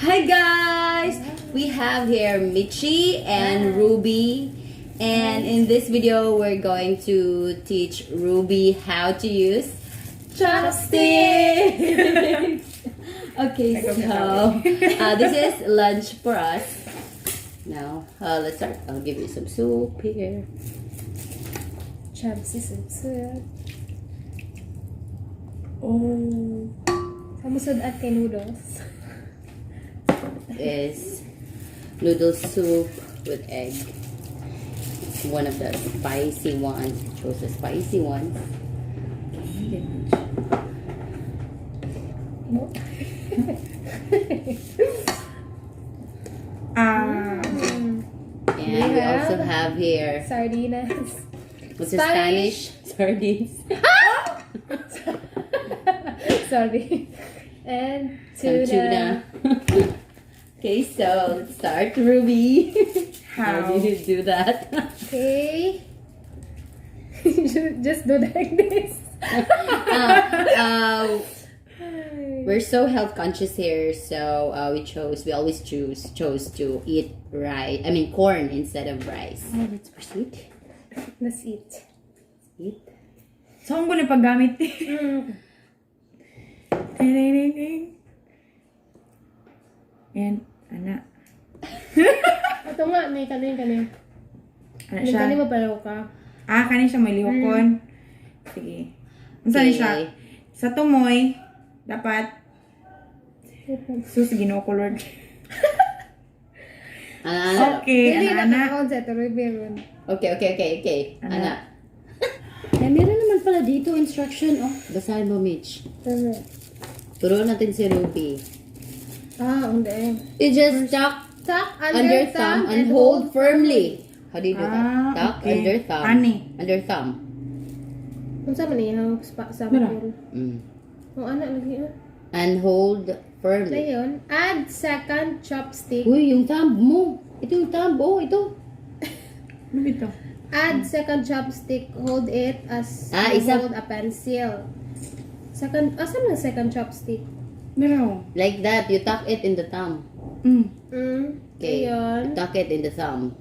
Hi guys! We have here Michi and Ruby, and in this video we're going to teach Ruby how to use chopsticks. Okay, so this is lunch for us. Now let's start. I'll give you some soup here. Chopsticks. Oh, samusod at kay noodles. Is noodle soup with egg. It's one of the spicy ones. Chose the spicy ones. And we also have here Sardinas. what's in Spanish? Sardines. Sorry. And Some tuna. tuna. Okay, so let's start, Ruby. How did you do that? Okay. Just do like this. We're so health conscious here, so we always chose to eat corn instead of rice. Oh, let's proceed. Let's eat. Eat. Saan ko na paggamit eh? And, anak. Ito nga, may kanin. Ano May siya? kanin mapalaw ka. Kanin siya may lihokon. Sige. Saan siya? Sa tumoy, dapat, sus, ginoo ko, Lord. Okay, Hindi na anak. ka-concept. Meron. Okay. Anak. Meron naman pala dito instruction. Oh, basahin mo, Mitch. Turuan natin si Ruby. Hindi. You just tuck under thumb and hold firmly. How do you do that? Tuck okay. under thumb. Ani? Under thumb. Kung saan man yung sa Meron. Kung anak lagi And hold firmly. Ngayon, add second chopstick. Uy, yung thumb mo. Ito yung thumb. Oh, ito. Ano ito? Add second chopstick. Hold it as you isa. hold a pencil. Asan ang second chopstick? Meron. Like that. You tuck it in the thumb. Okay. Ayan. You tuck it in the thumb.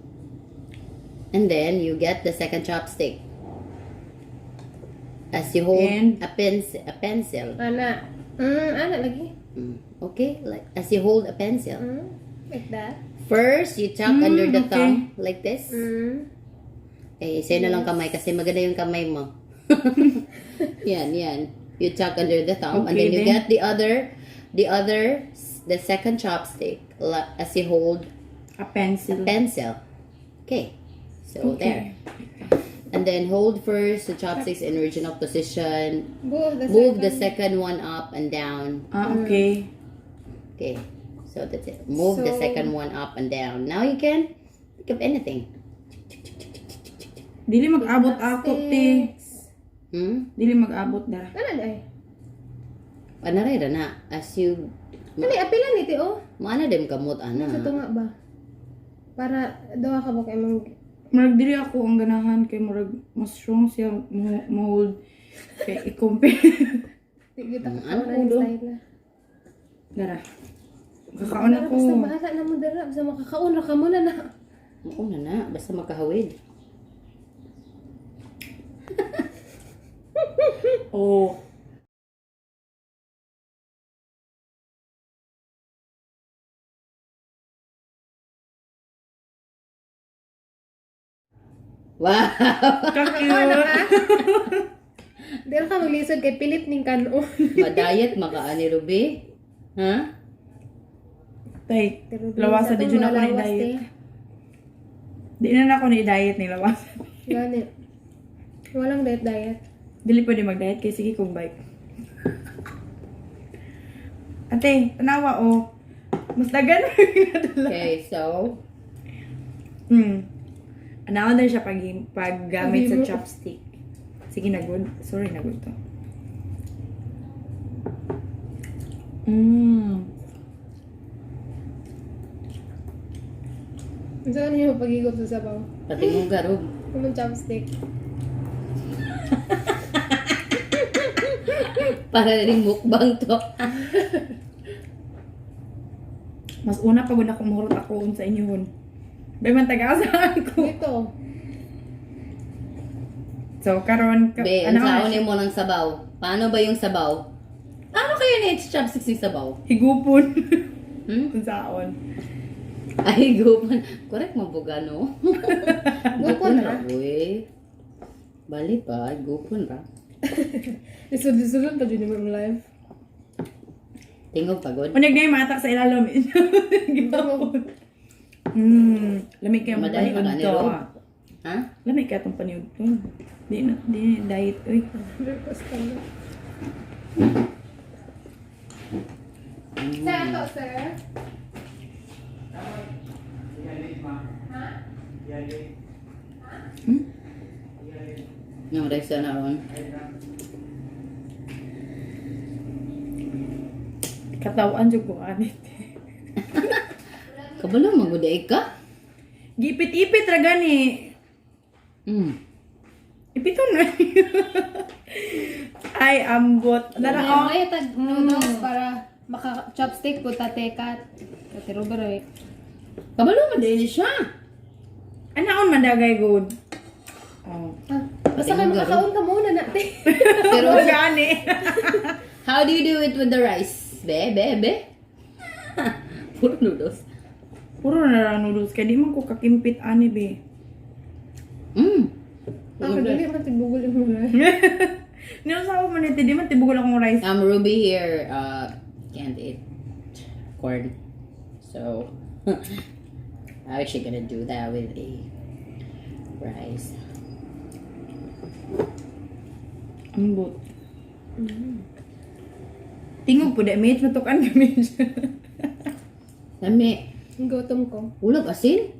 And then, you get the second chopstick. As you hold a pencil. Anak. Anak lagi. Okay? Like as you hold a pencil. Like that. First, you tuck under the thumb. Like this. Sa'yo na lang kamay kasi maganda yung kamay mo. Yan. You tuck under the thumb. Okay, and then you then. get the second chopstick as you hold A pencil. a pencil. Okay. So, there. And then hold first the chopsticks in original position. Move the second one up and down. Okay. Okay. So, that's it. Move the second one up and down. Now you can think of anything. Dili mag-abot ako, te. Dili mag-abot da. Ano na eh? Panarera na. As you... Ano apilan ito oh? Maana dem kamot, ana. Sa tunga ba? Para daw ka ba kay mang Murag dili ako ang ganahan kay murag mas strong siya mold kay i-compare. tigit ako Ano na ulo? style na. Dara. Kakaon ako. Basta bahala na mo dara. Basta makakaon ra ka muna na. Mauna na. Basta makahawid. Oh. Wow! Kakiyot. Dili ka maglisod kay pilit ning kanon. Madayet makaani Ruby. Ha? Tay, lawasa di dyan ako ni diet. Di na ako ni diet ni lawasa. Gani. Walang diet. Dili pwede mag-diet kay sige kong bike. Ate, tanawa oh. Mas dagan mo yung nadala. Okay, so... Anawa na siya paggamit sa chopstick. Sige, nagod. Sorry, nagod to. Saan niyo pag-igop sa sabaw? Pati mo garog. Kumang chopstick. Para rin mukbang to. Mas una pagod ako mahurot ako sa inyo. Bay man taga-asahan ko. Dito. So, karon Be, ang saunin mo ng sabaw. Paano ba yung sabaw? Ano kaya ni chopsticks yung sabaw? higupon. Hmm? Saon. Ay, gupan. Correct mo buga, no? Gupon ra. Uy. Bali pa, ay gupon ra. Isod-isod pa dyan yung live. Tingog pagod. Unyag na yung matak sa ilalim. Gipapon. Lamig kayo Madali paniud pa ka ni to. Rob. Ha? Lamig ka itong paniud to. Di na diet. Uy. Saan to, sir? Yung rice na ron. Katawan dyan ko anit. Kabalo, maguday ka? Gipit-ipit ra gani. Ipito na. Ay, ambot. Dala ko. Ay, tag noodles para maka-chopstick po tatekat. Kasi Robert, Kabalo, madali siya. Anaon mandagay good. Oh. basta kayo makakaon ka muna natin. Pero, Pero gani. how do you do it with the rice? Be? Puro noodles. Puro na lang noodles. Kaya di man ko kakimpit ani be. Ako dali man tibugol yung muna. Nilasawa man ito. Di man tibugol akong rice. Ruby here can't eat corn. So, how is she gonna do that with a rice? Ambot. Tingog po, mate, matukan kami siya. Lami, Ang gutom ko. ulag asin?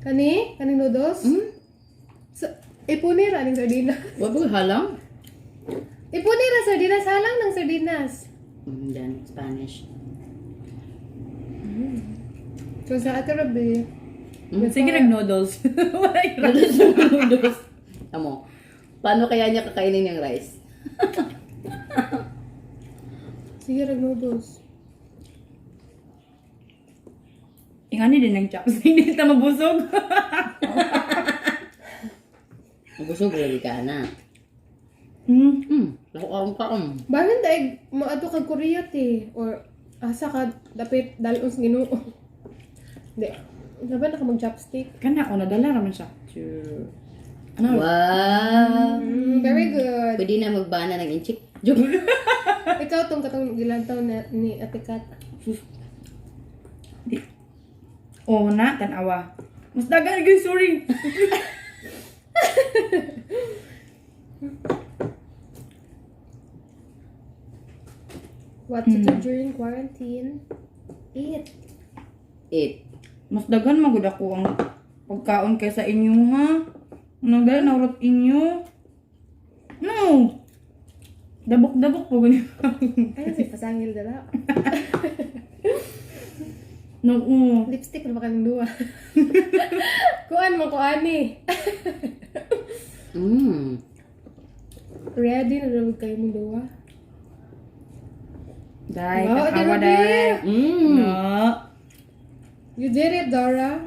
Kaning noodles? Ipunira ng sardinas. Wag mo halang? Ipunira sardinas, halang ng sardinas. Then, Spanish. So sa Ate Rabi, Sige, nag-noodles. Noodles. Amo, paano kaya niya kakainin yung rice? sige noodles. Ingani din ng chops. Hindi kita mabusog. Busog lagi ka na. Lako kaong. Bahan daig maato kag Korea te or asa ka dapit dalon sa Ginoo. Di. Dapat naka mag-chopstick. Kana ko, nadala naman siya. Ano? Wow! Very good. Pwede na magbana ng inchik. Joke. Ikaw tong katong gilantaw na ni Ate Kat. Di. Oh, na, tanawa. Mas dagan, guys, sorry. What to do during quarantine? Eat. Eat. Mas dagan, magod ako ang pagkaon kaysa inyo, ha? Anong dahil naurot inyo? No! Dabok-dabok po ganyan. Ay, si pasangil dala. No, Lipstick na ba kang duwa? Kuan mo, kuani. Ready na daw kayo mong duwa? Day, Wow, tanawa, Ate day. No. You did it, Dora.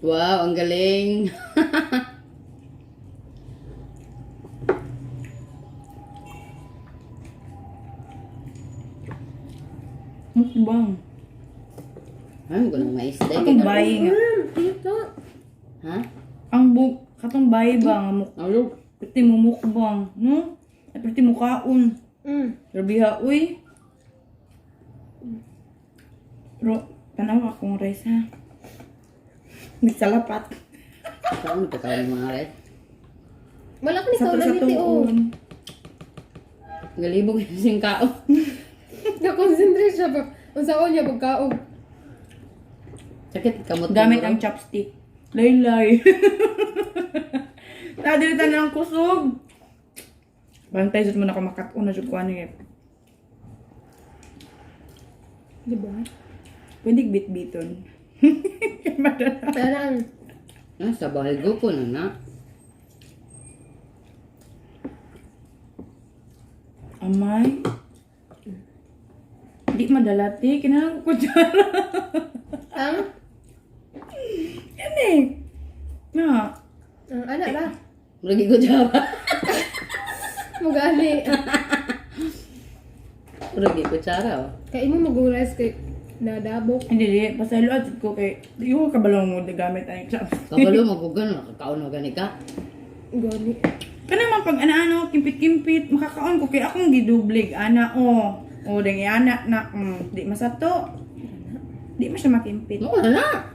Wow, ang galing. Mukbang. Ano ko ng mais? Katong bayi nga. Dito. Ha? Ang katong bayi ba nga Ano? pwede mo mukbang, no? At pwede mo kaon. Rabiha, uy. Pero, tanaw akong rice, ha? May salapat. Saan mo kakawin mga rice? Malaki ni Sa kaulan ni Tio. tuon. Galibog yung singkao. Na-concentrate siya ba? Ang saon niya pagkaog. Sakit kamot. Gamit ang chopstick. Laylay. Nadilitan ng kusog. Bantay jud mo na ako makatun na jud ko ani. Diba? Pwede bit-biton. Parang, Sa bahay grupo na na. Amay. Di madalati. Kinalang ko kutsara. Ang? Yan eh. Na. Anak ba? Lagi ko jara. Magali. Lagi ko jara. Kaya mo mag-rice kay nadabok. Hindi di. Pasalo at ko kay. Di ko kabalong mo gamit ang chopsticks. Kabalo magugan, makakaon na gani ka. Gani. Kana man pag ana-ano, kimpit-kimpit, makakaon ko kay akong gidublig. Ana, o. O, dang ana na. Di masato. Di mo siya makimpit. Oo na.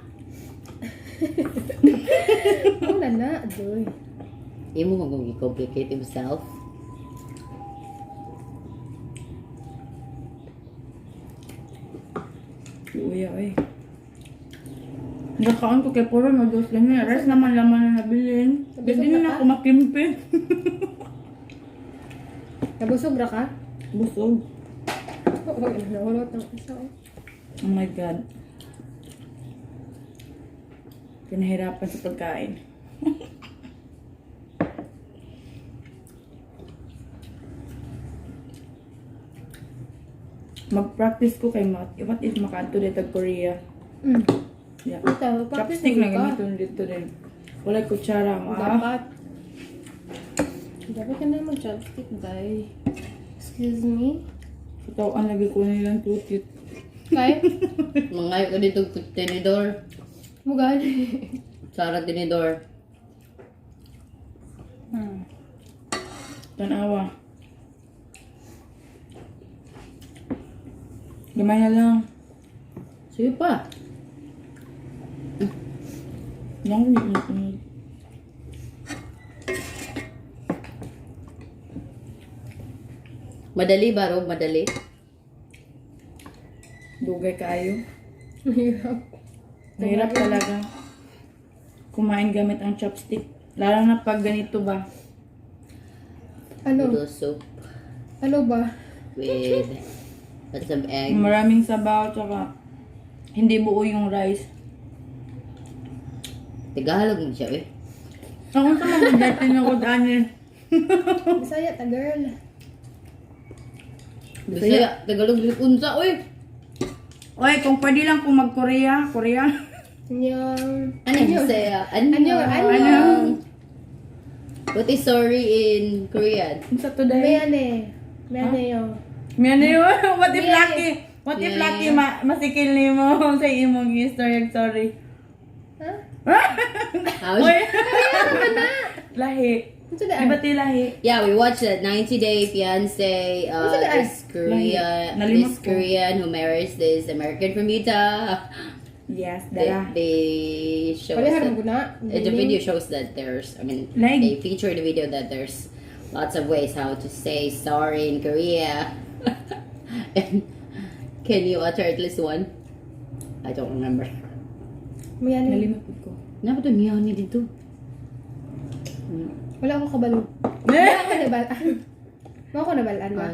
Wala na, adoy. Imo mag-complicate himself. Uya, eh. Nagkaon ko kay puro noodles lang niya. Rice naman laman na nabilin. Hindi na ako makimpit. Nabusog ra ka? Busog. Oo, nahulot ng isa. Oh my God. Pinahirapan sa pagkain. Mag-practice ko kay Mat. What if makanto dito Korea? Yeah. Ito, Chopstick na ganito dito din. Wala kutsara mo. Dapat. Dapat ka na mag-chopstick, day. Excuse me? Katawan lagi ko nilang tutit. Kaya? Mangayo ka dito tinidor. Magali. Sarang tinidor. Tanawa. Gamay na lang. Sige pa. Yang Madali ba, Rob? Madali? dugay kaayo. Mahirap. Mahirap talaga. Kumain gamit ang chopstick. Lalo na pag ganito ba. Ano? Noodle soup Ano ba? with some egg. Maraming sabaw tsaka hindi buo yung rice. Tagalog mo siya, eh. Ako sa mga datin yung kudanin. Bisaya, ta girl. Bisaya, Tagalog din unsa, uy. Oy, kung pwede lang kung mag-Korea, Korean. Anyong. Ano Bisaya? Annyeong. Annyeong. What is sorry in Korean? Sa today. Mayane yo. Miyano yun. What if Yeah. lucky? What if Yeah. lucky masikil ni mo sa imong history, sorry. Ha? How? Oy. Lahi. Unsa Di daan? ba ti lahi? Yeah, we watched that 90 Day Fiancé. What's it, This Korea, Nalimot this ko. Korean who marries this American from Utah. Yes, They, dara. they show Pwede us harap that, ko na. the video shows that there's, I mean, Like- they feature the video that there's lots of ways how to say sorry in Korea. And can you utter at least one? I don't remember. Mayane. Nalimot ko. Ano ba ito? Miyani dito. Wala akong kabalo. Wala ako nabalaan. Wala ako nabalaan ba?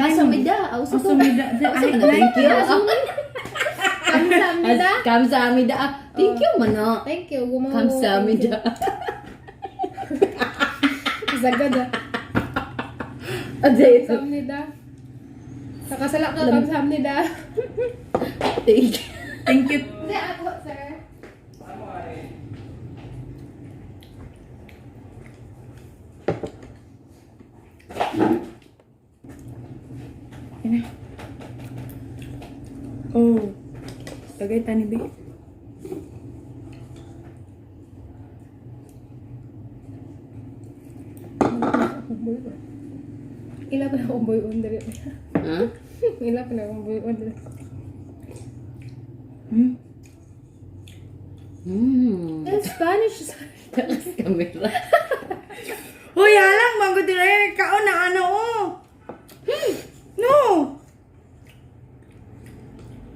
Asamida. Asamida. Thank you. Kamsamnida. Kamsahamnida. Thank you, mano. Thank you. Gumawa. Kamsahamnida. Zagad ah. Aday. Kamsamnida. Nakasala ka kamsamnida. Thank you. Thank you. Hindi ako, sir. Ina. Oh. Tagay tani be. Ila pa na akong boy on dali. Ha? Ila pa na akong boy on dali. Spanish. Takas kamera. Hoy, alang mango dire kaon na ano oh. No.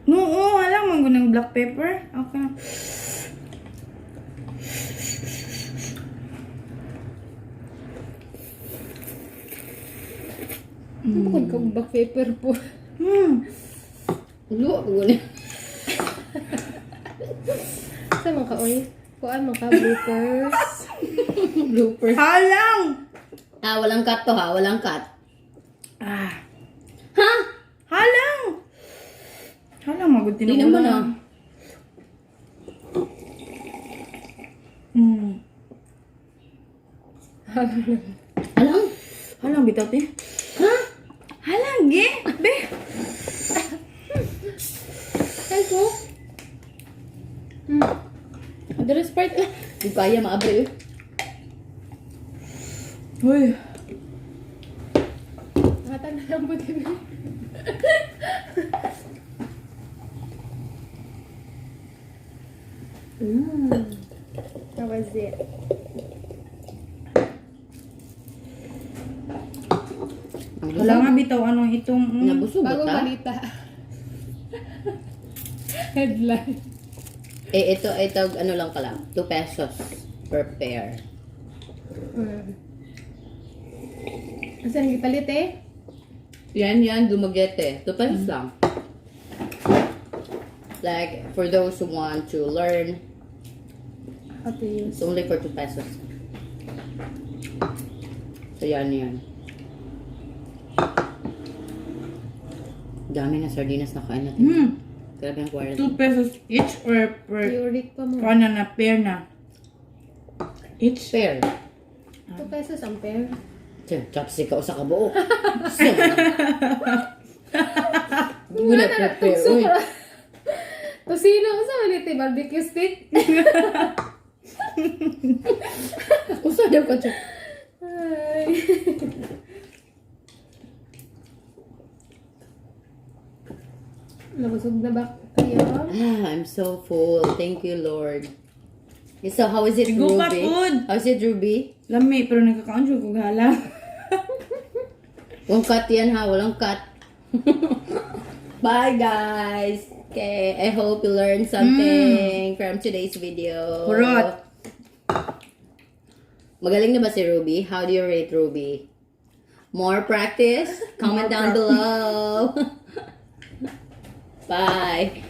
No, oh, alang mango ng black pepper. Okay. Bukod ka black pepper po. Luwa ko guna. Sa mga ka-oy. Kuan mga ka-bloopers. Bloopers. Halang. Walang cut to ha. Walang cut. Ah. Ha? Hala. Hala, magod Hindi naman tinugulan. ah. Alam? Halang bitaw ti. Ha? Halang ge. Be. Ay ko. Ada Sprite lah. Hindi kaya maabre eh. Uy. Ngatan na lang po din. That was it. Wala nga bitaw anong itong Nabusog Bagong ta? balita. Headline. Eh, ito, ano lang pala. 2 pesos per pair. Asan gipalit eh? Yan, dumagete. 2 pesos lang. Like, for those who want to learn, How to use. it's only for 2 pesos. So, yan. Dami na sardinas na kain natin. Grabe ang quarantine. 2 pesos each or per Theorik pa mo. paano na pair na? Each? Fair. 2 pesos ang pair. Chopstick ka sa kabuo. Hindi mo na prepare. Uy. Tosino, sa malit eh, barbecue stick. Usa daw ka siya. Ay. Nabusog na ba kayo? I'm so full. Thank you, Lord. So, how is it, Go pa, Ruby? food. How's it, Ruby? Lami, pero nagkakaon siya kung hala. Walang cut yan ha. Walang cut. Bye, guys. Okay, I hope you learned something from today's video. Kurot. Magaling na ba si Ruby? How do you rate Ruby? More practice? Comment More down below. Bye.